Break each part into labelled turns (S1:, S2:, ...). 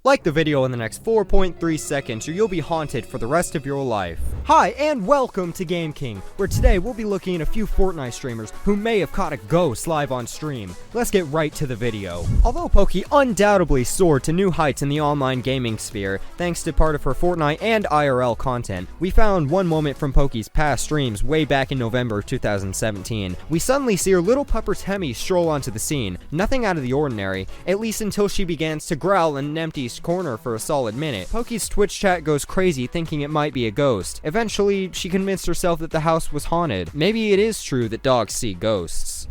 S1: Like the video in the next 4.3 seconds or you'll be haunted for the rest of your life. Hi and welcome to Game King, where today we'll be looking at a few Fortnite streamers who may have caught a ghost live on stream. Let's get right to the video. Although Poki undoubtedly soared to new heights in the online gaming sphere thanks to part of her Fortnite and IRL content, we found one moment from Poki's past streams way back in November 2017. We suddenly see her little pupper Temmie stroll onto the scene, nothing out of the ordinary, at least until she begins to growl in an empty corner for a solid minute. Poki's Twitch chat goes crazy thinking it might be a ghost. Eventually, she convinced herself that the house was haunted. Maybe it is true that dogs see ghosts.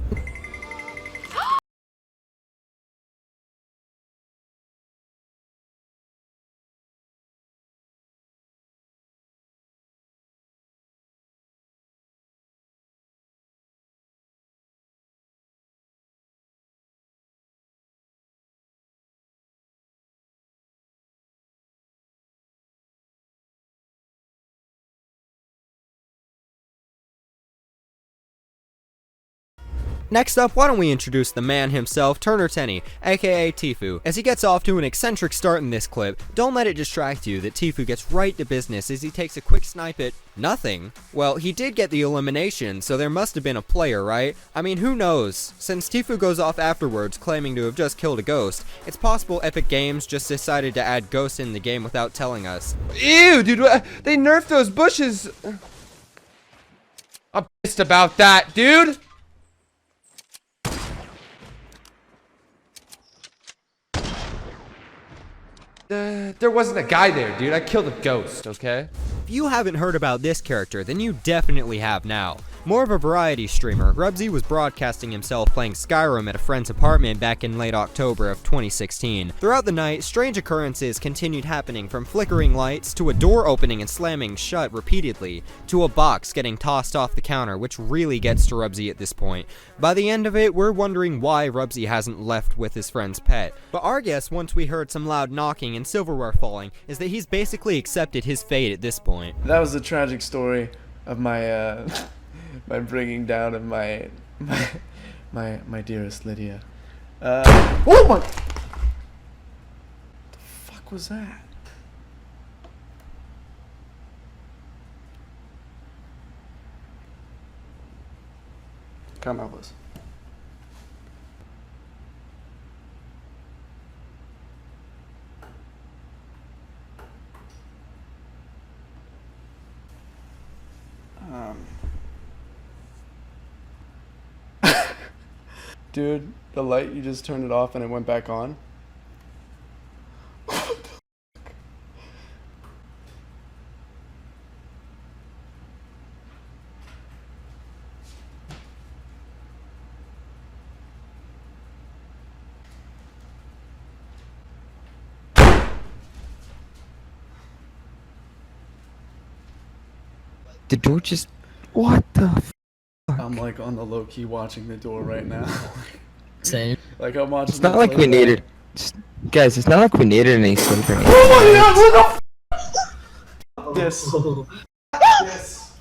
S1: Next up, why don't we introduce the man himself, Turner Tenney, aka Tfue. As he gets off to an eccentric start in this clip, don't let it distract you that Tfue gets right to business as he takes a quick snipe at nothing. Well, he did get the elimination, so there must have been a player, right? I mean, who knows? Since Tfue goes off afterwards claiming to have just killed a ghost, it's possible Epic Games just decided to add ghosts in the game without telling us.
S2: Ew, dude, they nerfed those bushes. I'm pissed about that, dude. There wasn't a guy there, dude. I killed a ghost, okay?
S1: If you haven't heard about this character, then you definitely have now. More of a variety streamer, Rubsy was broadcasting himself playing Skyrim at a friend's apartment back in late October of 2016. Throughout the night, strange occurrences continued happening, from flickering lights, to a door opening and slamming shut repeatedly, to a box getting tossed off the counter, which really gets to Rubsy at this point. By the end of it, we're wondering why Rubsy hasn't left with his friend's pet. But our guess, once we heard some loud knocking and silverware falling, is that he's basically accepted his fate at this point.
S3: That was the tragic story of my my bringing down of my dearest Lydia. Oh my! What the fuck was that? Come out, please. Dude, the light, you just turned it off and it went back on.
S4: The door just... What the f***?
S3: I'm like on the low key watching the door right now.
S5: Same.
S3: Like I'm watching.
S4: It's not like we needed... Guys, it's not like we needed any sleep or anything.
S3: Oh my god, what the f***? This.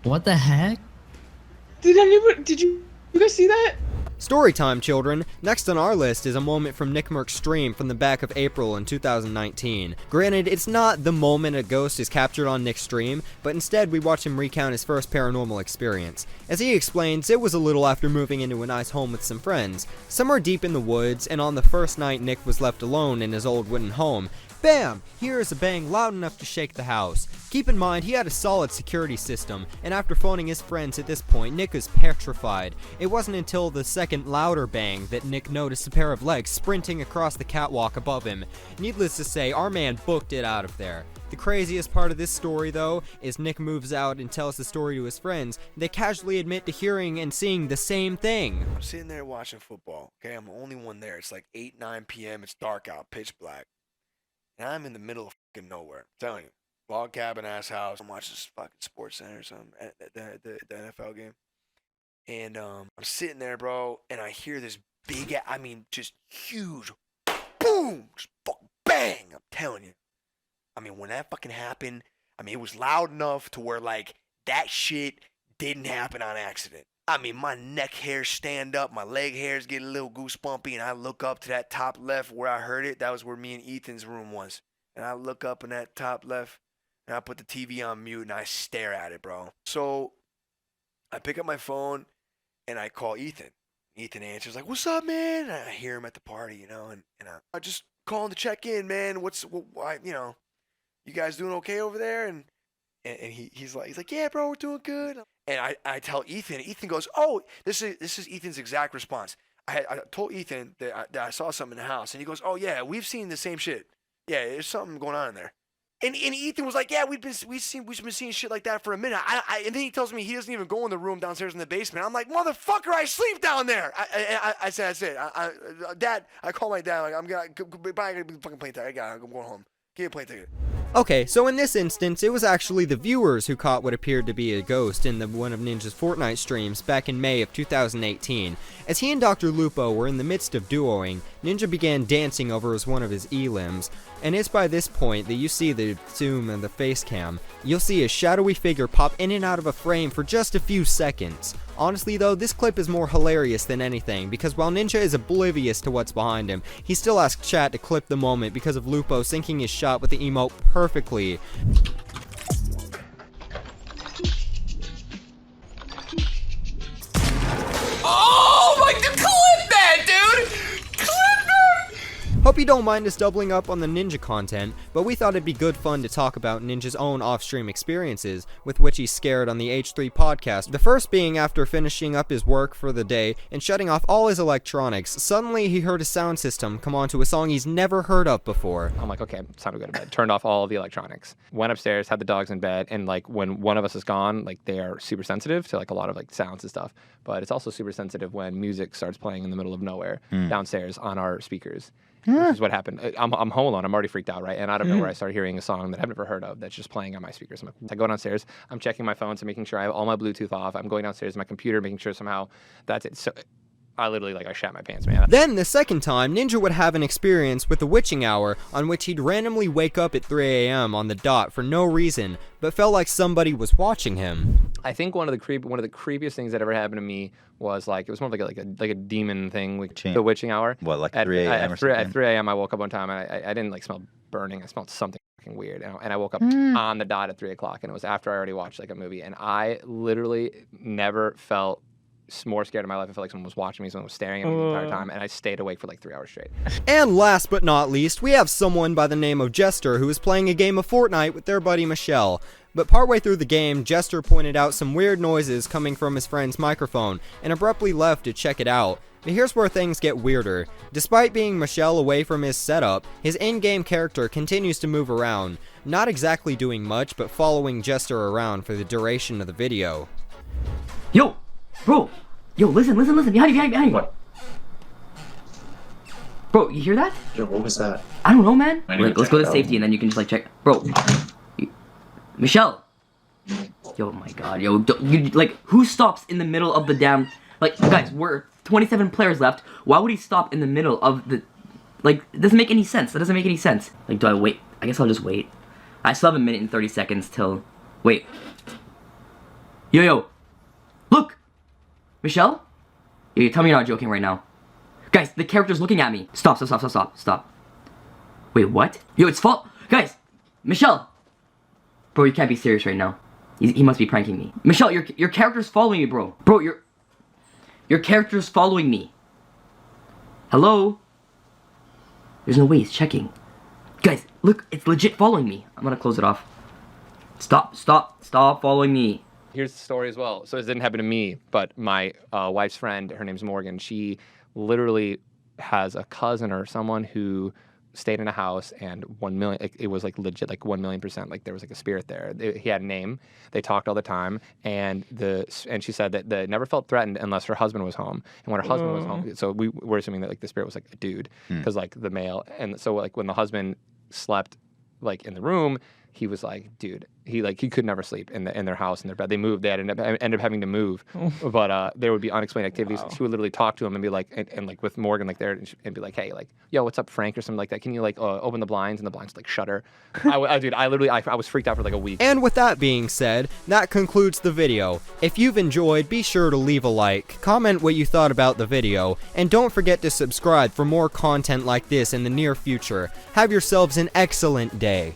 S5: What the heck?
S2: Did you guys see that?
S1: Storytime, children. Next on our list is a moment from Nick Merck's stream from the back of April in 2019. Granted, it's not the moment a ghost is captured on Nick's stream, but instead we watch him recount his first paranormal experience. As he explains, it was a little after moving into a nice home with some friends. Somewhere deep in the woods, and on the first night Nick was left alone in his old wooden home, bam! Here is a bang loud enough to shake the house. Keep in mind, he had a solid security system, and after phoning his friends at this point, Nick was petrified. It wasn't until the second louder bang that Nick noticed a pair of legs sprinting across the catwalk above him. Needless to say, our man booked it out of there. The craziest part of this story, though, is Nick moves out and tells the story to his friends. They casually admit to hearing and seeing the same thing.
S6: I'm sitting there watching football, okay? I'm the only one there. It's like 8, 9 p.m. It's dark out, pitch black. And I'm in the middle of fucking nowhere. I'm telling you. Log cabin ass house. I'm watching this fucking Sports Center or something, the NFL game. And I'm sitting there, bro, and I hear this big, I mean, just huge, boom, just fucking bang. I'm telling you. I mean, when that fucking happened, I mean, it was loud enough to where, like, that shit didn't happen on accident. I mean, my neck hairs stand up, my leg hairs get a little goosebumpy, and I look up to that top left where I heard it. That was where me and Ethan's room was. And I look up in that top left, and I put the TV on mute, and I stare at it, bro. So I pick up my phone, and I call Ethan. Ethan answers like, "What's up, man?" And I hear him at the party, you know, and I just calling to check in, man. You guys doing okay over there? And he's like, "Yeah, bro, we're doing good." And I tell Ethan. Ethan goes, "Oh, this is Ethan's exact response." I told Ethan that I saw something in the house, and he goes, "Oh yeah, we've seen the same shit. Yeah, there's something going on in there." And Ethan was like, "Yeah, we've been seeing shit like that for a minute." And then he tells me he doesn't even go in the room downstairs in the basement. I'm like, "Motherfucker, I sleep down there." I said, "That's it." Dad, I call my dad like, "I'm gonna buy a fucking plane ticket. I'm going home. Give me a plane ticket."
S1: Okay, so in this instance, it was actually the viewers who caught what appeared to be a ghost in one of Ninja's Fortnite streams back in May of 2018. As he and Dr. Lupo were in the midst of duoing, Ninja began dancing over one of his E-limbs, and it's by this point that you see the zoom and the face cam. You'll see a shadowy figure pop in and out of a frame for just a few seconds. Honestly though, this clip is more hilarious than anything, because while Ninja is oblivious to what's behind him, he still asks chat to clip the moment because of Lupo syncing his shot with the emote perfectly.
S2: Oh my god, clip that, dude! Clip that!
S1: Hope you don't mind us doubling up on the Ninja content, but we thought it'd be good fun to talk about Ninja's own off-stream experiences, with which he's scared on the H3 podcast. The first being after finishing up his work for the day and shutting off all his electronics, suddenly he heard a sound system come onto a song he's never heard of before.
S7: I'm like, okay, it's time to go to bed. Turned off all of the electronics. Went upstairs, had the dogs in bed, and like when one of us is gone, like they are super sensitive to like a lot of like sounds and stuff. But it's also super sensitive when music starts playing in the middle of nowhere downstairs on our speakers. Which is what happened. I'm home alone. I'm already freaked out, right? And out of nowhere, I start hearing a song that I've never heard of that's just playing on my speakers. I go downstairs. I'm checking my phone, so making sure I have all my Bluetooth off. I'm going downstairs to my computer, making sure somehow that's it. So I literally, I shat my pants, man.
S1: Then, the second time, Ninja would have an experience with the witching hour on which he'd randomly wake up at 3 a.m. on the dot for no reason, but felt like somebody was watching him.
S7: I think one of the creepiest things that ever happened to me was it was more like a demon thing, the witching hour.
S8: What, like 3 a.m. or something?
S7: At 3 a.m. I woke up one time and I didn't smell burning. I smelled something fucking weird, and I woke up on the dot at 3 o'clock, and it was after I already watched a movie, and I literally never felt more scared in my life. I felt like someone was watching me, someone was staring at me the entire time, and I stayed awake for 3 hours straight.
S1: And last but not least, we have someone by the name of Jester who is playing a game of Fortnite with their buddy Michelle. But partway through the game, Jester pointed out some weird noises coming from his friend's microphone and abruptly left to check it out. But here's where things get weirder. Despite being Michelle away from his setup, his in-game character continues to move around, not exactly doing much, but following Jester around for the duration of the video.
S9: Yo! Bro! Yo, listen, behind you! What? Bro, you hear that?
S10: Yo, what was that?
S9: I don't know, man. Let's go to safety and then you can just check. Bro! Michelle! Yo, my god, yo, who stops in the middle of the damn... guys, we're 27 players left. Why would he stop in the middle of the... it doesn't make any sense. That doesn't make any sense. Do I wait? I guess I'll just wait. I still have a minute and 30 seconds till... Wait. Yo! Look! Michelle? Yo, tell me you're not joking right now. Guys, the character's looking at me. Stop. Wait, what? Yo, it's Guys! Michelle! Bro, you can't be serious right now. He must be pranking me. Michelle, your character's following me, bro. Bro, your character's following me. Hello? There's no way he's checking. Guys, look, it's legit following me. I'm gonna close it off. Stop following me.
S7: Here's the story as well. So this didn't happen to me, but my wife's friend, her name's Morgan, she literally has a cousin or someone who stayed in a house, and 1 million, it was legit 1 million%, there was a spirit there. He had a name. They talked all the time, and she said that they never felt threatened unless her husband was home. And when her husband was home, so we were assuming that the spirit was a dude, because the male, and so when the husband slept in the room, he was like, dude, he could never sleep in their house, in their bed. They moved. They had ended up having to move, but there would be unexplained activities. She would literally talk to him and be like, and like with Morgan like there, and be like, hey, like, yo, what's up, Frank, or something like that? Can you like open the blinds? And the blinds like shudder. Dude, I was freaked out for like a week.
S1: And with that being said, that concludes the video. If you've enjoyed, be sure to leave a like, comment what you thought about the video, and don't forget to subscribe for more content like this in the near future. Have yourselves an excellent day.